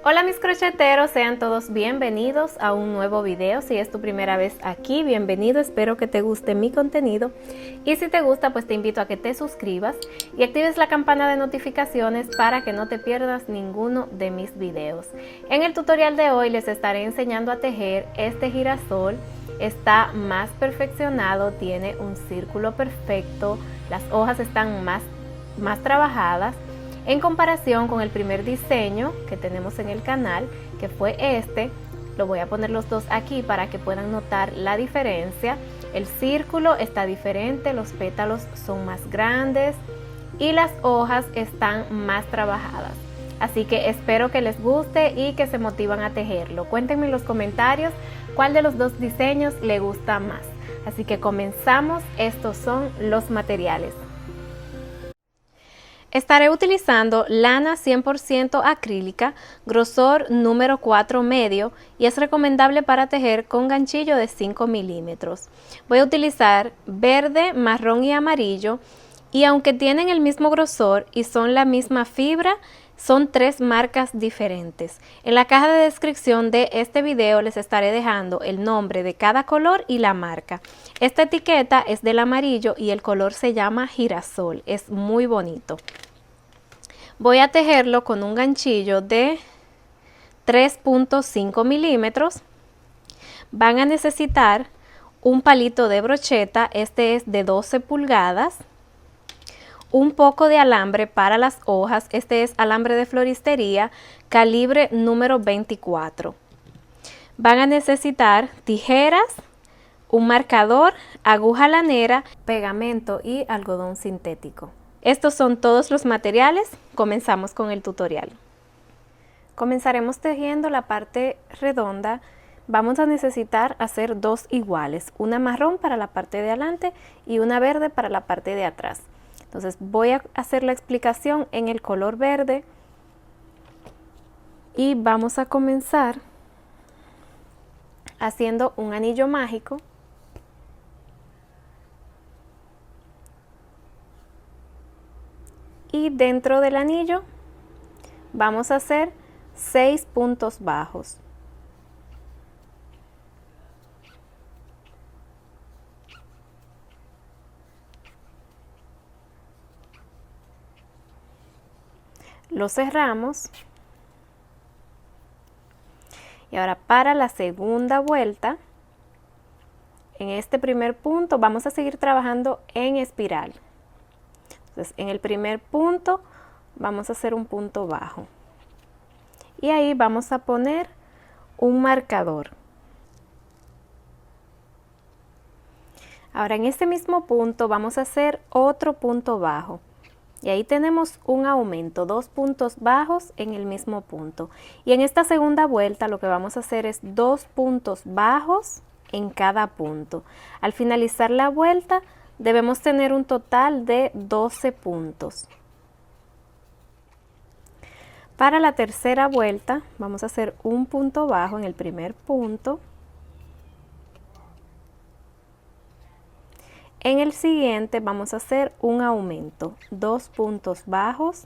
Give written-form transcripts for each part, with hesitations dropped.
Hola mis crocheteros, sean todos bienvenidos a un nuevo video. Si es tu primera vez aquí, bienvenido, espero que te guste mi contenido y si te gusta pues te invito a que te suscribas y actives la campana de notificaciones para que no te pierdas ninguno de mis videos. En el tutorial de hoy les estaré enseñando a tejer este girasol. Está más perfeccionado, tiene un círculo perfecto, las hojas están más trabajadas en comparación con el primer diseño que tenemos en el canal, que fue este. Lo voy a poner los dos aquí para que puedan notar la diferencia. El círculo está diferente, los pétalos son más grandes y las hojas están más trabajadas. Así que espero que les guste y que se motivan a tejerlo. Cuéntenme en los comentarios cuál de los dos diseños les gusta más. Así que comenzamos. Estos son los materiales. Estaré utilizando lana 100% acrílica, grosor número 4 medio y es recomendable para tejer con ganchillo de 5 milímetros. Voy a utilizar verde, marrón y amarillo y aunque tienen el mismo grosor y son la misma fibra, son tres marcas diferentes. En la caja de descripción de este video les estaré dejando el nombre de cada color y la marca. Esta etiqueta es del amarillo y el color se llama girasol, es muy bonito. Voy a tejerlo con un ganchillo de 3.5 milímetros. Van a necesitar un palito de brocheta, este es de 12 pulgadas. Un poco de alambre para las hojas, este es alambre de floristería, calibre número 24. Van a necesitar tijeras, un marcador, aguja lanera, pegamento y algodón sintético. Estos son todos los materiales. Comenzamos con el tutorial. Comenzaremos tejiendo la parte redonda. Vamos a necesitar hacer dos iguales, una marrón para la parte de adelante y una verde para la parte de atrás. Entonces voy a hacer la explicación en el color verde y vamos a comenzar haciendo un anillo mágico. Y dentro del anillo vamos a hacer 6 puntos bajos. Lo cerramos. Y ahora para la segunda vuelta, en este primer punto vamos a seguir trabajando en espiral. Entonces, en el primer punto vamos a hacer un punto bajo y ahí vamos a poner un marcador. Ahora en este mismo punto vamos a hacer otro punto bajo y ahí tenemos un aumento, 2 puntos bajos en el mismo punto. Y en esta segunda vuelta lo que vamos a hacer es 2 puntos bajos en cada punto. Al finalizar la vuelta debemos tener un total de 12 puntos. Para la tercera vuelta vamos a hacer un punto bajo en el primer punto. En el siguiente vamos a hacer un aumento, 2 puntos bajos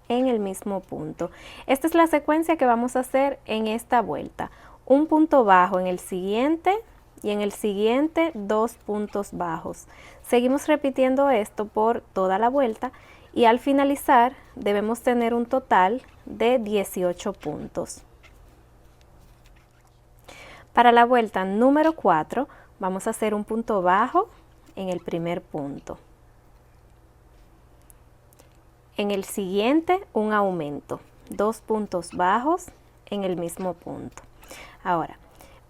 en el mismo punto. Esta es la secuencia que vamos a hacer en esta vuelta. Un punto bajo en el siguiente y en el siguiente 2 puntos bajos. Seguimos repitiendo esto por toda la vuelta y al finalizar debemos tener un total de 18 puntos. Para la vuelta número 4 vamos a hacer un punto bajo en el primer punto. En el siguiente un aumento, 2 puntos bajos en el mismo punto. Ahora,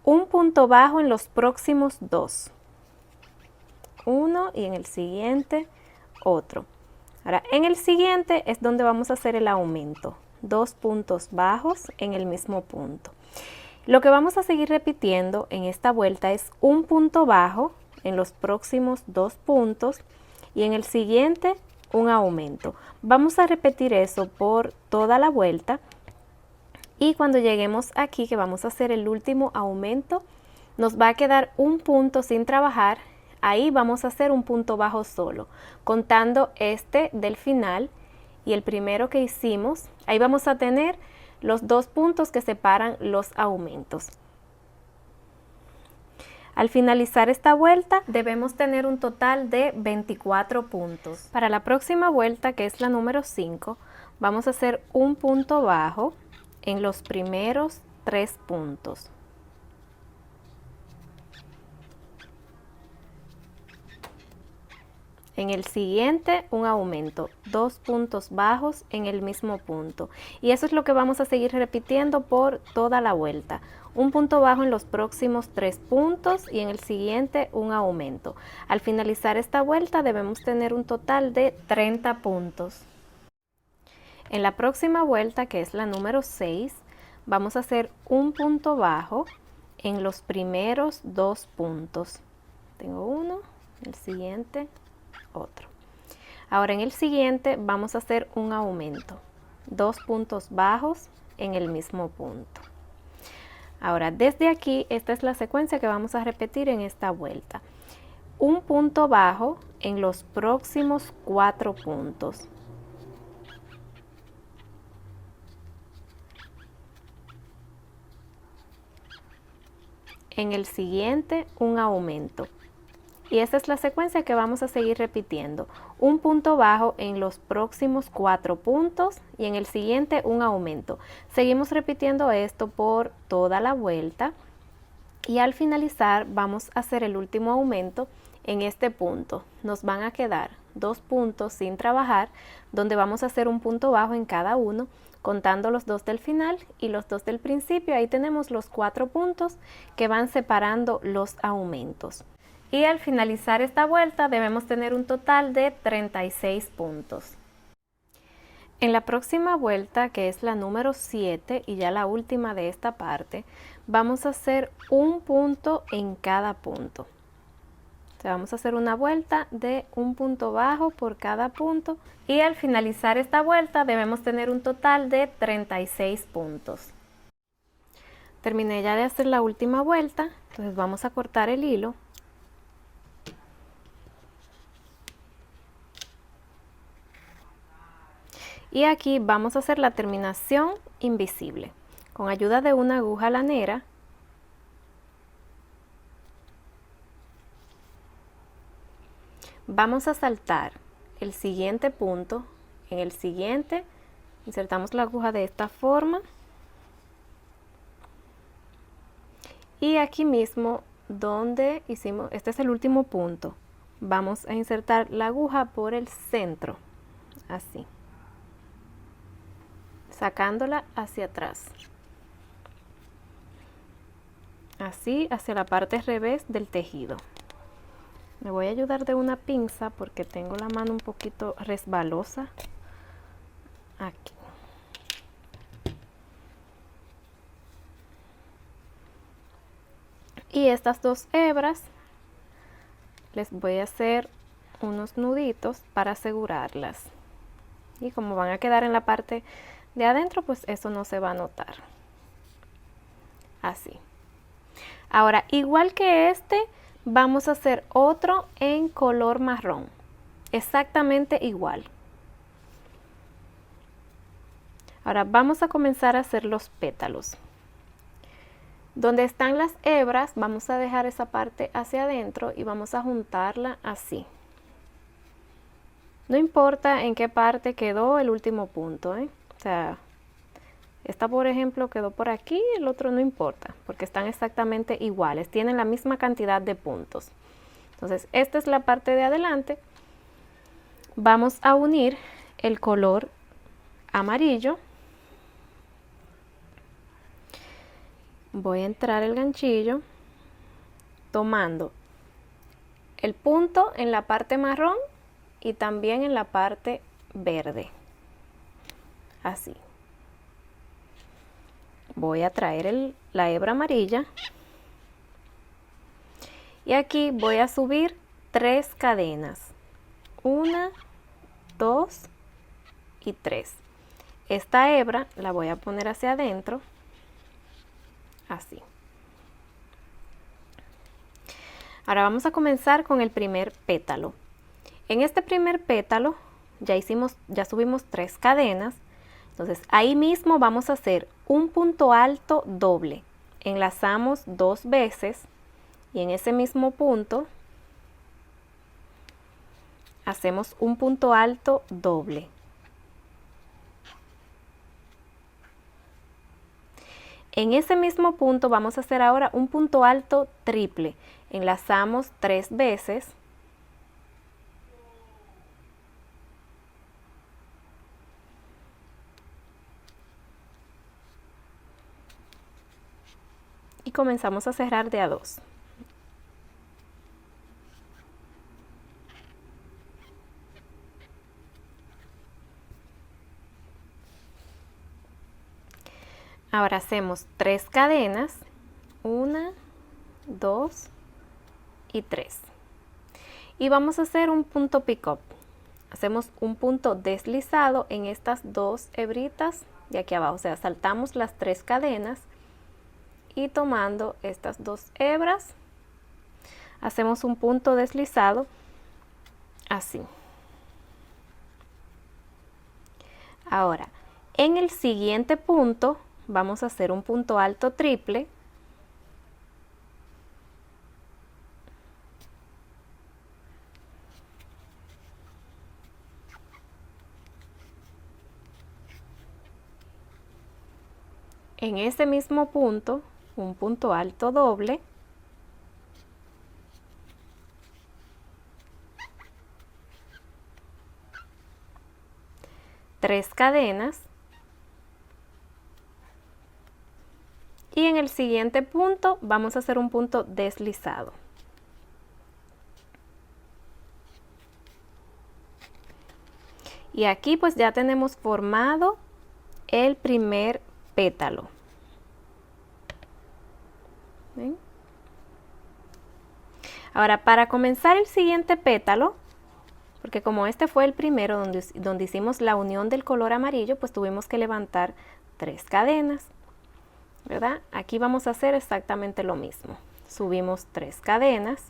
un punto bajo en los próximos dos. Uno y en el siguiente otro. Ahora, en el siguiente es donde vamos a hacer el aumento. 2 puntos bajos en el mismo punto. Lo que vamos a seguir repitiendo en esta vuelta es un punto bajo en los próximos 2 puntos y en el siguiente un aumento. Vamos a repetir eso por toda la vuelta. Y cuando lleguemos aquí, que vamos a hacer el último aumento, nos va a quedar un punto sin trabajar. Ahí vamos a hacer un punto bajo solo, contando este del final y el primero que hicimos. Ahí vamos a tener los 2 puntos que separan los aumentos. Al finalizar esta vuelta debemos tener un total de 24 puntos. Para la próxima vuelta, que es la número 5, vamos a hacer un punto bajo en los primeros 3 puntos. En el siguiente un aumento, 2 puntos bajos en el mismo punto. Y eso es lo que vamos a seguir repitiendo por toda la vuelta. Un punto bajo en los próximos 3 puntos y en el siguiente un aumento. Al finalizar esta vuelta debemos tener un total de 30 puntos. En la próxima vuelta, que es la número 6, vamos a hacer un punto bajo en los primeros 2 puntos. Tengo uno, el siguiente otro. Ahora en el siguiente vamos a hacer un aumento, 2 puntos bajos en el mismo punto. Ahora desde aquí, esta es la secuencia que vamos a repetir en esta vuelta. Un punto bajo en los próximos 4 puntos. En el siguiente un aumento. Y esta es la secuencia que vamos a seguir repitiendo. Un punto bajo en los próximos 4 puntos y en el siguiente un aumento. Seguimos repitiendo esto por toda la vuelta y al finalizar vamos a hacer el último aumento en este punto. Nos van a quedar 2 puntos sin trabajar, donde vamos a hacer un punto bajo en cada uno, contando los 2 del final y los 2 del principio. Ahí tenemos los 4 puntos que van separando los aumentos. Y al finalizar esta vuelta debemos tener un total de 36 puntos. En la próxima vuelta, que es la número 7 y ya la última de esta parte, vamos a hacer un punto en cada punto. O sea, vamos a hacer una vuelta de un punto bajo por cada punto y al finalizar esta vuelta debemos tener un total de 36 puntos. Terminé ya de hacer la última vuelta, entonces vamos a cortar el hilo. Y aquí vamos a hacer la terminación invisible. Con ayuda de una aguja lanera, vamos a saltar el siguiente punto. En el siguiente insertamos la aguja de esta forma. Y aquí mismo donde hicimos, este es el último punto, vamos a insertar la aguja por el centro, así, sacándola hacia atrás, así hacia la parte revés del tejido. Me voy a ayudar de una pinza porque tengo la mano un poquito resbalosa aquí. Y estas 2 hebras les voy a hacer unos nuditos para asegurarlas. Y como van a quedar en la parte de adentro, pues eso no se va a notar. Así. Ahora, igual que este, vamos a hacer otro en color marrón. Exactamente igual. Ahora vamos a comenzar a hacer los pétalos. Donde están las hebras, vamos a dejar esa parte hacia adentro y vamos a juntarla así. No importa en qué parte quedó el último punto, ¿eh? O sea, esta por ejemplo quedó por aquí, el otro no importa, porque están exactamente iguales, tienen la misma cantidad de puntos. Entonces, esta es la parte de adelante. Vamos a unir el color amarillo. Voy a entrar el ganchillo tomando el punto en la parte marrón y también en la parte verde, así. Voy a traer la hebra amarilla y aquí voy a subir 3 cadenas, 1, 2 y 3. Esta hebra la voy a poner hacia adentro, así. Ahora vamos a comenzar con el primer pétalo. En este primer pétalo ya subimos 3 cadenas, Entonces ahí mismo vamos a hacer un punto alto doble. Enlazamos 2 veces y en ese mismo punto hacemos un punto alto doble. En ese mismo punto vamos a hacer ahora un punto alto triple. Enlazamos 3 veces. Y comenzamos a cerrar de a 2. Ahora hacemos 3 cadenas, 1, 2 y 3. Y vamos a hacer un punto pick up. Hacemos un punto deslizado en estas 2 hebritas de aquí abajo, o sea, saltamos las 3 cadenas y tomando estas 2 hebras, hacemos un punto deslizado así. Ahora, en el siguiente punto, vamos a hacer un punto alto triple. En ese mismo punto, un punto alto doble. Tres cadenas. Y en el siguiente punto vamos a hacer un punto deslizado. Y aquí pues ya tenemos formado el primer pétalo. ¿Ven? Ahora para comenzar el siguiente pétalo, porque como este fue el primero donde hicimos la unión del color amarillo, pues tuvimos que levantar 3 cadenas, ¿verdad? Aquí vamos a hacer exactamente lo mismo. Subimos 3 cadenas.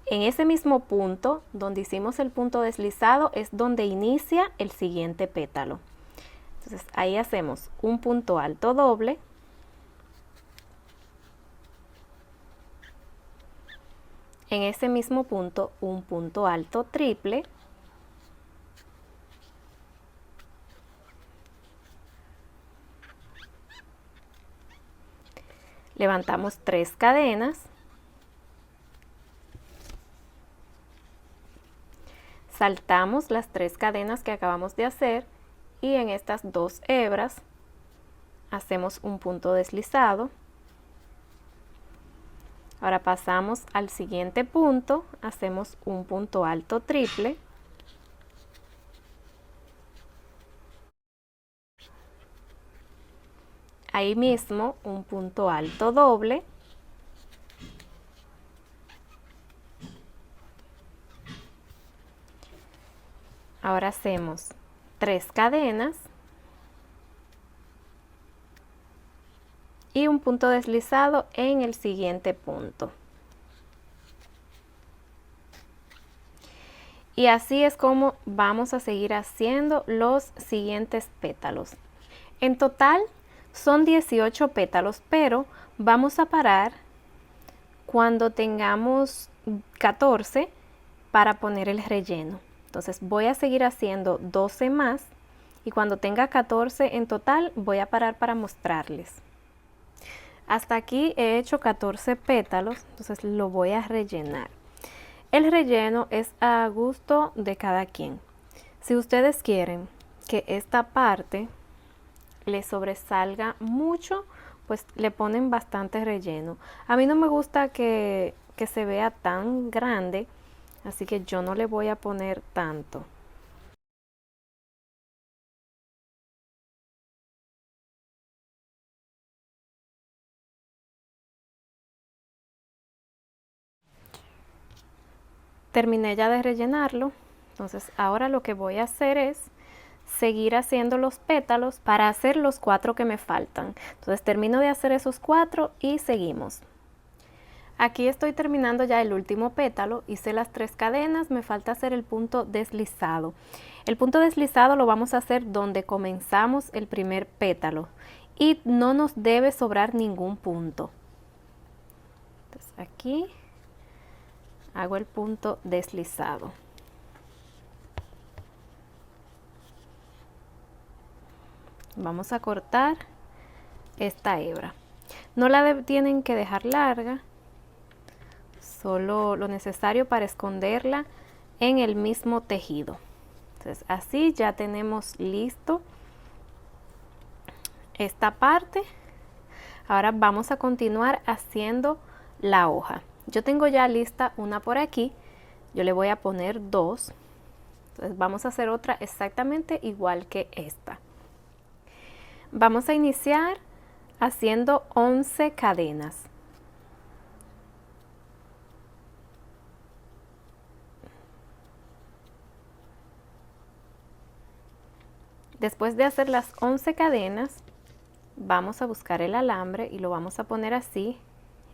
En ese mismo punto donde hicimos el punto deslizado es donde inicia el siguiente pétalo. Entonces ahí hacemos un punto alto doble. En ese mismo punto un punto alto triple. Levantamos 3 cadenas. Saltamos las 3 cadenas que acabamos de hacer y en estas 2 hebras hacemos un punto deslizado. Ahora pasamos al siguiente punto, hacemos un punto alto triple. Ahí mismo un punto alto doble. Ahora hacemos 3 cadenas y un punto deslizado en el siguiente punto. Y así es como vamos a seguir haciendo los siguientes pétalos. En total son 18 pétalos, pero vamos a parar cuando tengamos 14 para poner el relleno. Entonces voy a seguir haciendo 12 más y cuando tenga 14 en total voy a parar para mostrarles. Hasta aquí he hecho 14 pétalos, entonces lo voy a rellenar. El relleno es a gusto de cada quien. Si ustedes quieren que esta parte le sobresalga mucho, pues le ponen bastante relleno. A mí no me gusta que se vea tan grande, así que yo no le voy a poner tanto. Terminé ya de rellenarlo, entonces ahora lo que voy a hacer es seguir haciendo los pétalos para hacer los 4 que me faltan. Entonces termino de hacer esos 4 y seguimos. Aquí estoy terminando ya el último pétalo, hice las 3 cadenas, me falta hacer el punto deslizado. El punto deslizado lo vamos a hacer donde comenzamos el primer pétalo y no nos debe sobrar ningún punto. Entonces aquí hago el punto deslizado. Vamos a cortar esta hebra. No la tienen que dejar larga, solo lo necesario para esconderla en el mismo tejido. Entonces así ya tenemos listo esta parte. Ahora vamos a continuar haciendo la hoja. Yo tengo ya lista una por aquí, yo le voy a poner 2. Entonces vamos a hacer otra exactamente igual que esta. Vamos a iniciar haciendo 11 cadenas. Después de hacer las 11 cadenas, vamos a buscar el alambre y lo vamos a poner así,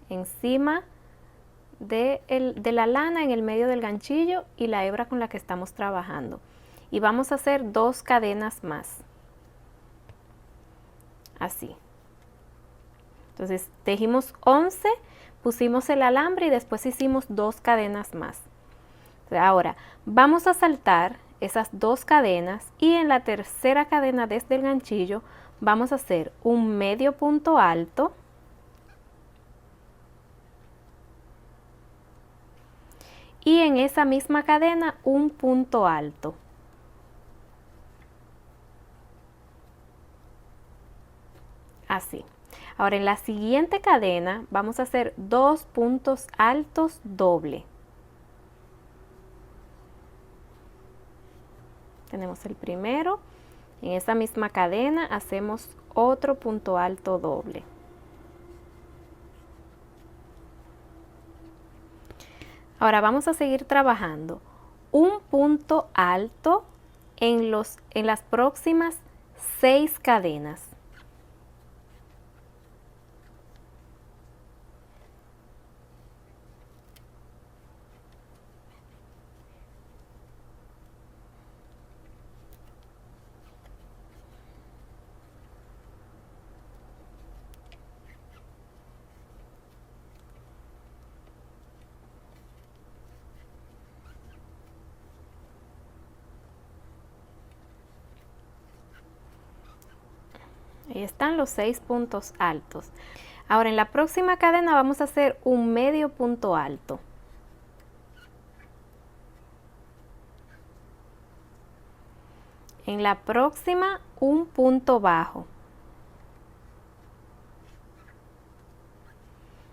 encima de la lana, en el medio del ganchillo y la hebra con la que estamos trabajando. Y vamos a hacer 2 cadenas más. Así. Entonces tejimos 11, pusimos el alambre y después hicimos 2 cadenas más. Ahora vamos a saltar esas 2 cadenas y en la tercera cadena desde el ganchillo vamos a hacer un medio punto alto y en esa misma cadena un punto alto. Así. Ahora en la siguiente cadena vamos a hacer 2 puntos altos doble. Tenemos el primero, en esa misma cadena hacemos otro punto alto doble. Ahora vamos a seguir trabajando un punto alto en las próximas 6 cadenas. Ahí están los 6 puntos altos. Ahora en la próxima cadena vamos a hacer un medio punto alto. En la próxima un punto bajo.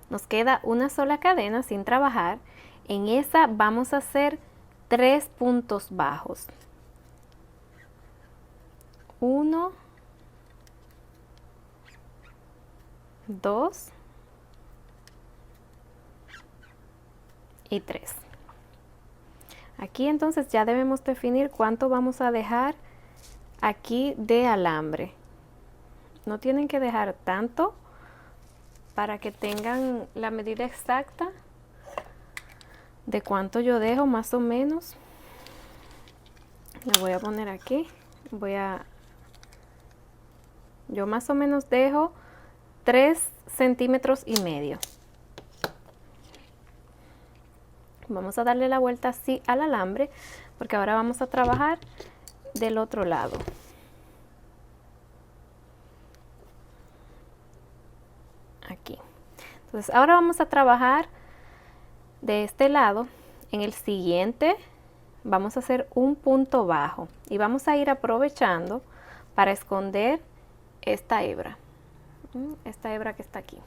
Nos queda una sola cadena sin trabajar. En esa vamos a hacer 3 puntos bajos. 1, 2 y 3. Aquí entonces ya debemos definir cuánto vamos a dejar aquí de alambre. No tienen que dejar tanto para que tengan la medida exacta de cuánto yo dejo más o menos. Le voy a poner aquí. Yo más o menos dejo 3 centímetros y medio. Vamos a darle la vuelta así al alambre porque ahora vamos a trabajar del otro lado. Aquí. Entonces ahora vamos a trabajar de este lado. En el siguiente vamos a hacer un punto bajo y vamos a ir aprovechando para esconder esta hebra que está aquí.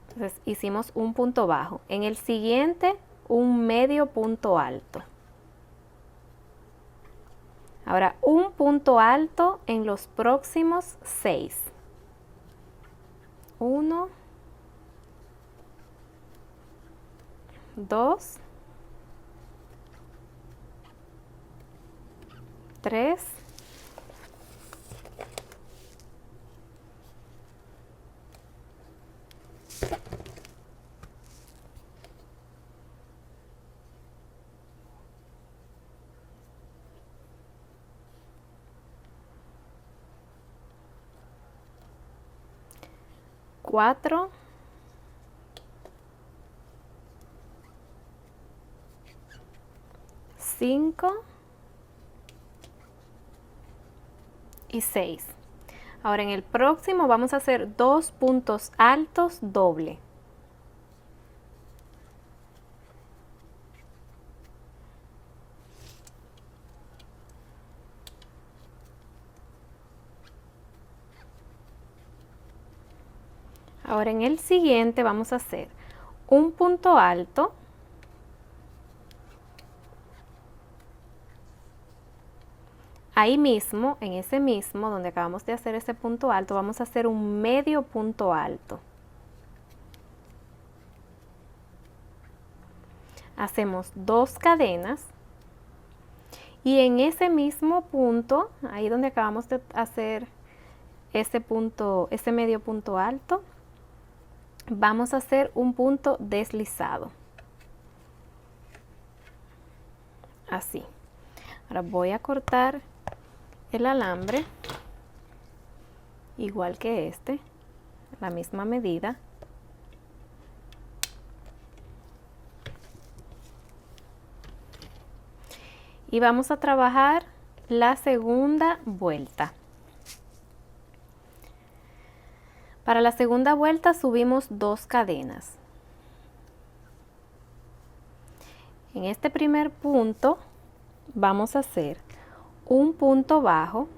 Entonces hicimos un punto bajo. En el siguiente un medio punto alto. Ahora un punto alto en los próximos 6. 1, 2, 3, 4 4, 5 y 6. Ahora en el próximo vamos a hacer 2 puntos altos doble. Ahora en el siguiente vamos a hacer un punto alto, ahí mismo, en ese mismo donde acabamos de hacer ese punto alto, vamos a hacer un medio punto alto. Hacemos 2 cadenas y en ese mismo punto, ahí donde acabamos de hacer ese punto, ese medio punto alto, vamos a hacer un punto deslizado. Así. Ahora voy a cortar el alambre, igual que este, la misma medida. Y vamos a trabajar la segunda vuelta. Para la segunda vuelta subimos 2 cadenas. En este primer punto vamos a hacer un punto bajo.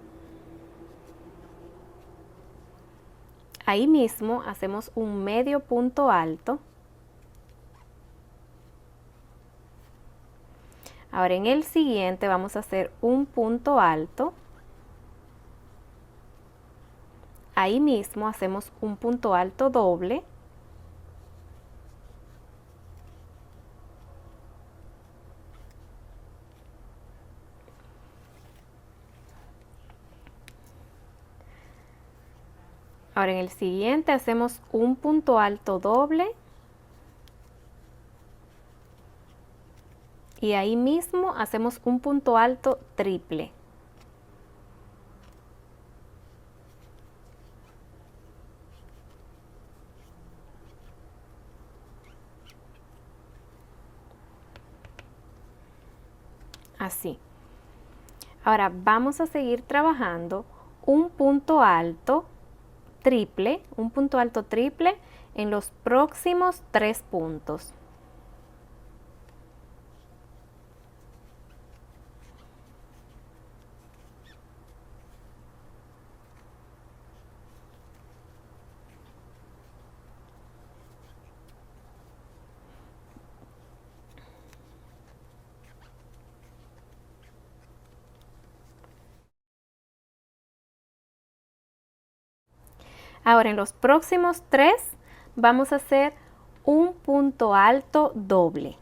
Ahí mismo hacemos un medio punto alto. Ahora en el siguiente vamos a hacer un punto alto. Ahí mismo hacemos un punto alto doble. Ahora en el siguiente hacemos un punto alto doble. Y ahí mismo hacemos un punto alto triple. Así. Ahora vamos a seguir trabajando un punto alto triple, en los próximos 3 puntos. Ahora en los próximos 3 vamos a hacer un punto alto doble.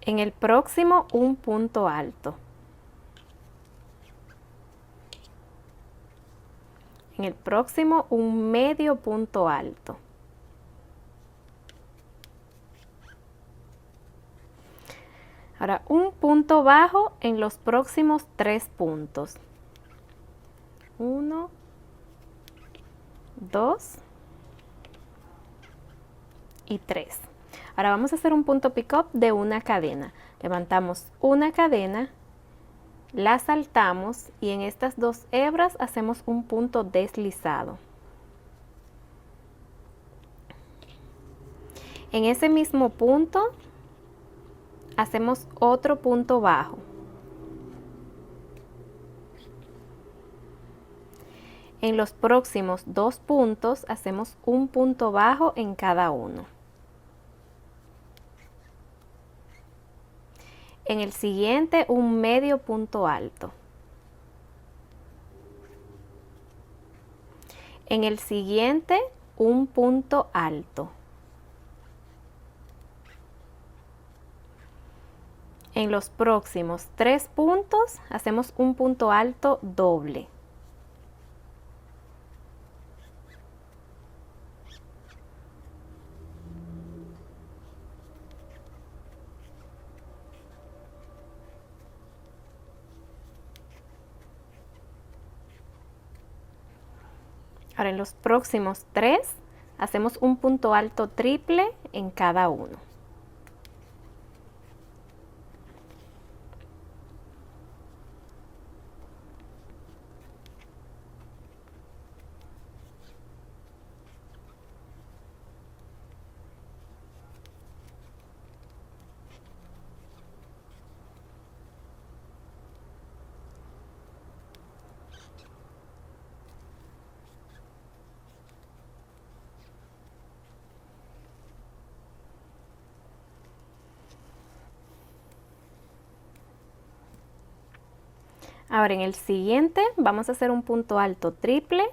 En el próximo un punto alto. En el próximo un medio punto alto. Ahora un punto bajo en los próximos 3 puntos. 1, 2 y 3. Ahora vamos a hacer un punto pick-up de una cadena. Levantamos una cadena, la saltamos y en estas 2 hebras hacemos un punto deslizado. En ese mismo punto hacemos otro punto bajo. En los próximos 2 puntos hacemos un punto bajo en cada uno. En el siguiente un medio punto alto. En el siguiente un punto alto. En los próximos 3 puntos hacemos un punto alto doble. Ahora en los próximos 3 hacemos un punto alto triple en cada uno. Ahora en el siguiente vamos a hacer un punto alto triple.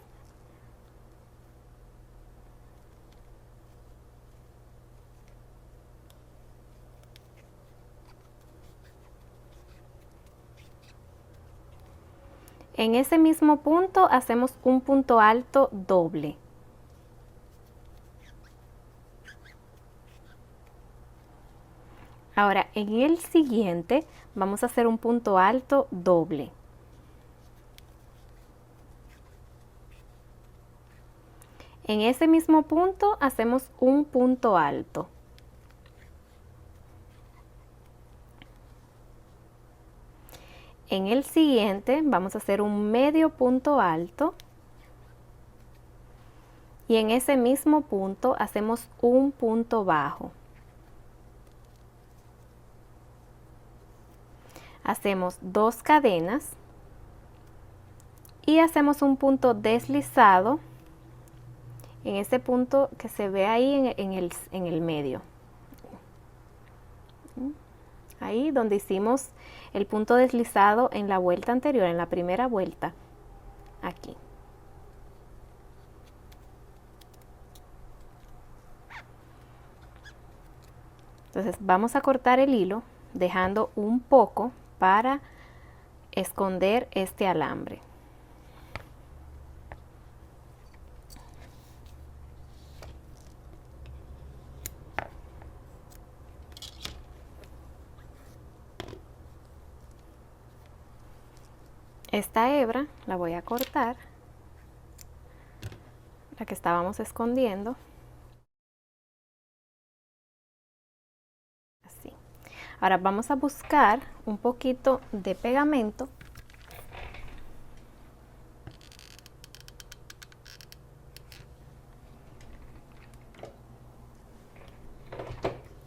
En ese mismo punto hacemos un punto alto doble. Ahora en el siguiente vamos a hacer un punto alto doble. En ese mismo punto hacemos un punto alto. En el siguiente vamos a hacer un medio punto alto. Y en ese mismo punto hacemos un punto bajo. Hacemos 2 cadenas. Y hacemos un punto deslizado en ese punto que se ve ahí en el medio. Ahí donde hicimos el punto deslizado en la vuelta anterior, en la primera vuelta. Aquí. Entonces vamos a cortar el hilo dejando un poco para esconder este alambre. Esta hebra la voy a cortar, la que estábamos escondiendo. Así. Ahora vamos a buscar un poquito de pegamento.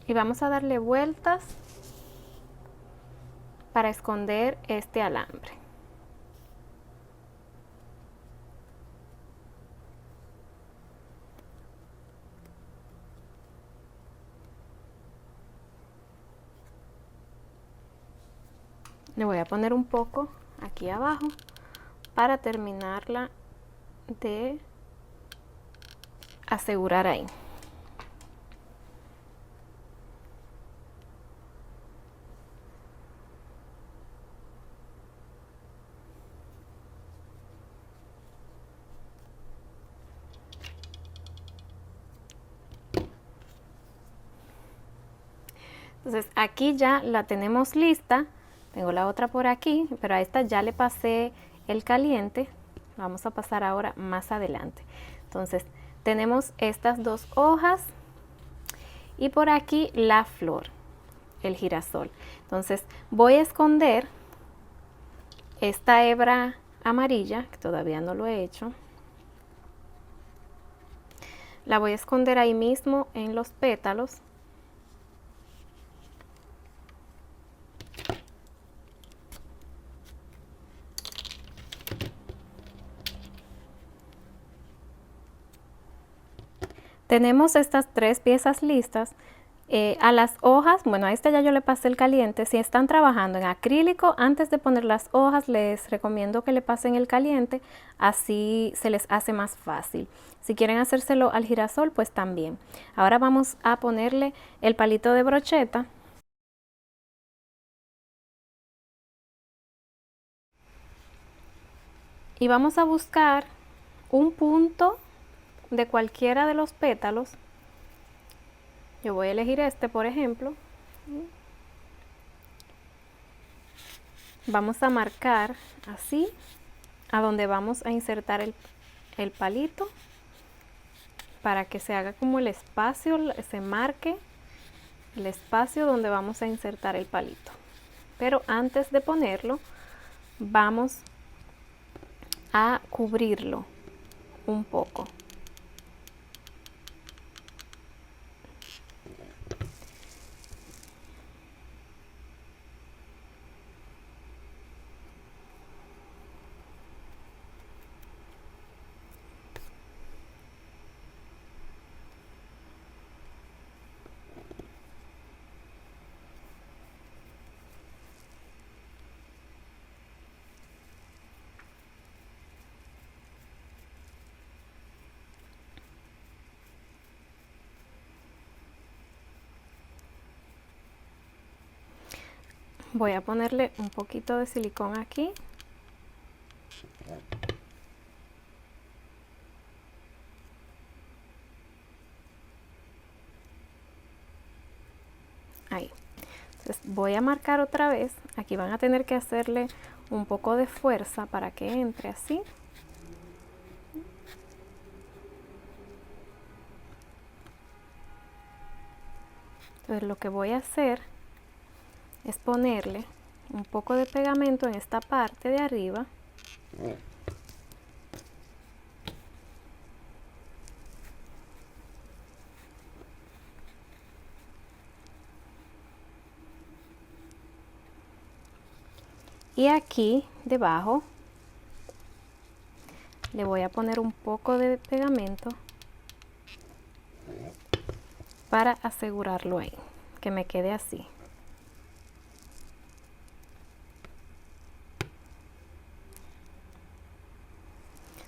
Y vamos a darle vueltas para esconder este alambre. Le voy a poner un poco aquí abajo para terminarla de asegurar ahí. Entonces aquí ya la tenemos lista. Tengo la otra por aquí, pero a esta ya le pasé el caliente. Vamos a pasar ahora más adelante. Entonces tenemos estas 2 hojas y por aquí la flor, el girasol. Entonces voy a esconder esta hebra amarilla, que todavía no lo he hecho. La voy a esconder ahí mismo en los pétalos. Tenemos estas 3 piezas listas. A las hojas, bueno, a esta ya yo le pasé el caliente. Si están trabajando en acrílico, antes de poner las hojas les recomiendo que le pasen el caliente, así se les hace más fácil. Si quieren hacérselo al girasol, pues también. Ahora vamos a ponerle el palito de brocheta. Y vamos a buscar un punto de cualquiera de los pétalos. Yo voy a elegir este, por ejemplo. Vamos a marcar así a donde vamos a insertar el palito para que se haga como el espacio, se marque el espacio donde vamos a insertar el palito. Pero antes de ponerlo, vamos a cubrirlo un poco. Voy a ponerle un poquito de silicón aquí. Ahí. Entonces voy a marcar otra vez. Aquí van a tener que hacerle un poco de fuerza para que entre así. Entonces lo que voy a hacer es ponerle un poco de pegamento en esta parte de arriba. Y aquí debajo le voy a poner un poco de pegamento para asegurarlo ahí, que me quede así.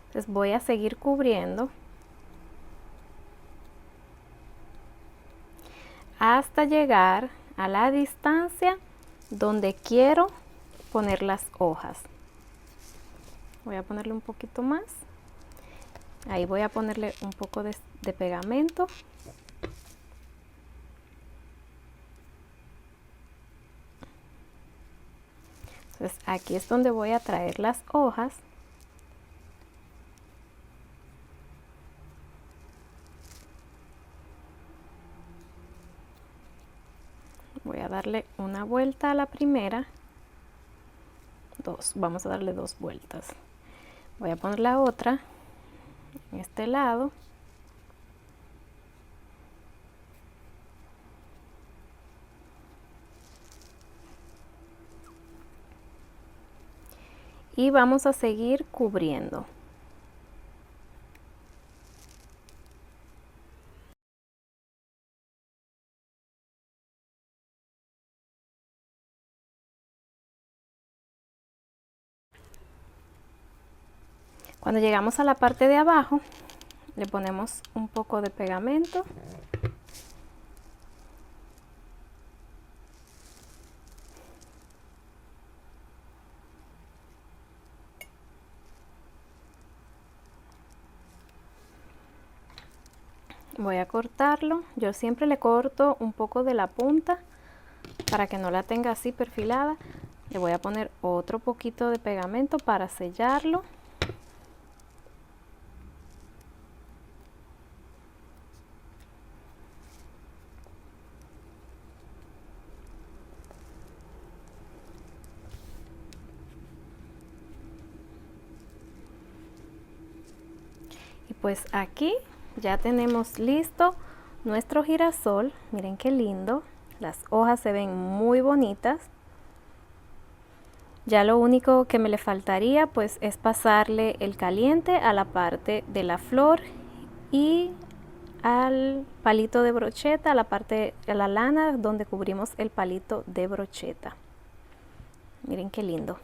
Entonces voy a seguir cubriendo hasta llegar a la distancia donde quiero poner las hojas. Voy a ponerle un poquito más. Ahí voy a ponerle un poco de pegamento. Entonces aquí es donde voy a traer las hojas. Voy a darle una vuelta a la primera. Vamos a darle 2 vueltas. Voy a poner la otra en este lado. Y vamos a seguir cubriendo. Cuando llegamos a la parte de abajo, le ponemos un poco de pegamento. Voy a cortarlo. Yo siempre le corto un poco de la punta para que no la tenga así perfilada. Le voy a poner otro poquito de pegamento para sellarlo. Y pues aquí ya tenemos listo nuestro girasol. Miren qué lindo. Las hojas se ven muy bonitas. Ya lo único que me le faltaría pues es pasarle el caliente a la parte de la flor y al palito de brocheta, a la parte de la lana donde cubrimos el palito de brocheta. Miren qué lindo.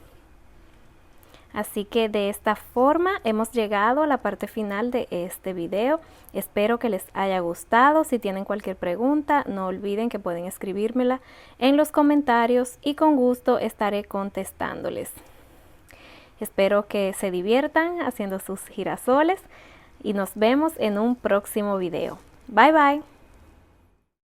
Así que de esta forma hemos llegado a la parte final de este video. Espero que les haya gustado. Si tienen cualquier pregunta, no olviden que pueden escribírmela en los comentarios y con gusto estaré contestándoles. Espero que se diviertan haciendo sus girasoles y nos vemos en un próximo video. Bye bye.